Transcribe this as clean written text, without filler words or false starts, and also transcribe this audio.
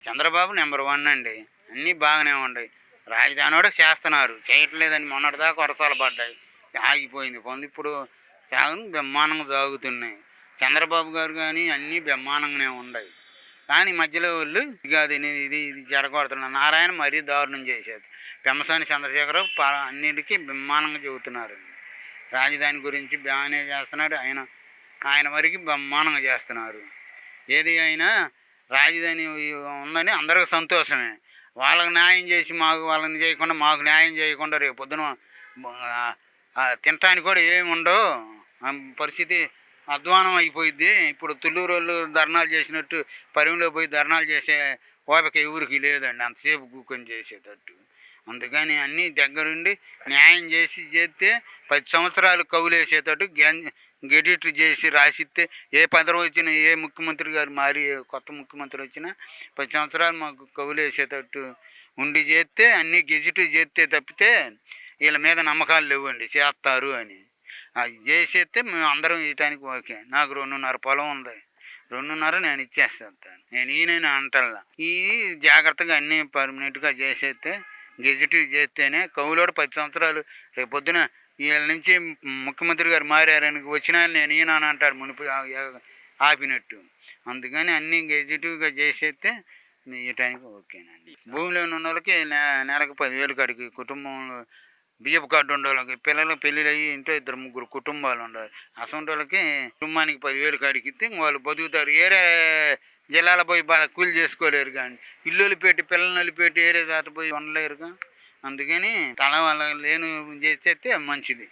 Chandrababu number 1 అండి. అన్నీ బాగానే ఉన్నాయి. రాజధాని కూడా చేస్తున్నారు. చేయట్లేదని మొన్నటిదాకా వర్షాలు పడ్డాయి. ఆగిపోయింది పనులు. ఇప్పుడు బ్రహ్మాండంగా సాగుతున్నాయి. చంద్రబాబు గారు కానీ అన్నీ బ్రహ్మాండంగానే ఉన్నాయి. కానీ మధ్యలో వాళ్ళు కాదు ఇది జడగొడుతున్నారు. నారాయణ మరీ దారుణం చేసేది. పెమ్మసాని చంద్రశేఖరరావు అన్నిటికీ బ్రహ్మాండంగా చెబుతున్నారు. రాజధాని గురించి బాగానే చేస్తున్నాడు. ఆయన వరకు బ్రహ్మాండంగా చేస్తున్నారు. ఏది అయినా రాజధాని ఉందని అందరికీ సంతోషమే. వాళ్ళకి న్యాయం చేసి వాళ్ళని చేయకుండా మాకు న్యాయం చేయకుండా రేపు పొద్దున తినటానికి కూడా ఏమి ఉండవు. పరిస్థితి అధ్వానం అయిపోయింది. ఇప్పుడు తుళ్ళూరు వాళ్ళు ధర్నాలు చేసినట్టు పరిమిలో పోయి ధర్నాలు చేసే ఓపిక ఎవరికి లేదండి, అంతసేపు కూకొని చేసేటట్టు. అందుకని అన్నీ దగ్గరుండి న్యాయం చేస్తే 10 సంవత్సరాలు కవులేసేటట్టు గెడిట్ చేసి రాసిస్తే ఏ పదవి వచ్చినా ఏ ముఖ్యమంత్రి గారు మారి కొత్త ముఖ్యమంత్రి వచ్చినా 10 సంవత్సరాలు మాకు కవులేసేటట్టు ఉండి చేస్తే అన్నీ గెజిట్ చేస్తే తప్పితే వీళ్ళ మీద నమ్మకాలు లేవండి చేస్తారు అని. అది చేసేస్తే మేము అందరం ఇయటానికి ఓకే. నాకు 2.5 పొలం ఉంది. 2.5 నేను ఇచ్చేస్తాను. నేను ఈయన అంటల్లా. ఈ జాగ్రత్తగా అన్నీ పర్మనెంట్గా చేసేస్తే గెజిటివ్ చేస్తేనే కవులోడు 10 సంవత్సరాలు రేపు పొద్దున వీళ్ళ నుంచి ముఖ్యమంత్రి గారు మారారని వచ్చినా నేను ఈయన అని అంటాడు మునిపి ఆపినట్టు. అందుకని అన్నీ గెజిటివ్గా చేసేస్తే ఇయటానికి ఓకేనండి. భూమిలో ఉన్న వాళ్ళకి నెలకు 10,000 కాడికి కుటుంబంలో బియ్యపు కార్డు ఉండే వాళ్ళకి పిల్లలకి పెళ్ళిళ్ళు అయ్యి ఇంట్లో 2-3 కుటుంబాలు ఉండాలి. అసలు వాళ్ళకి కుటుంబానికి 10,000 కాడికి ఇస్తే వాళ్ళు బతుకుతారు. ఏరే జిల్లాలో పోయి కూలి చేసుకోలేరు. కానీ ఇల్లులు పెట్టి పిల్లలు పెట్టి ఏరే దాట పోయి ఉండలేరుగా. అందుకని తల వాళ్ళ లేను చేసేస్తే మంచిది.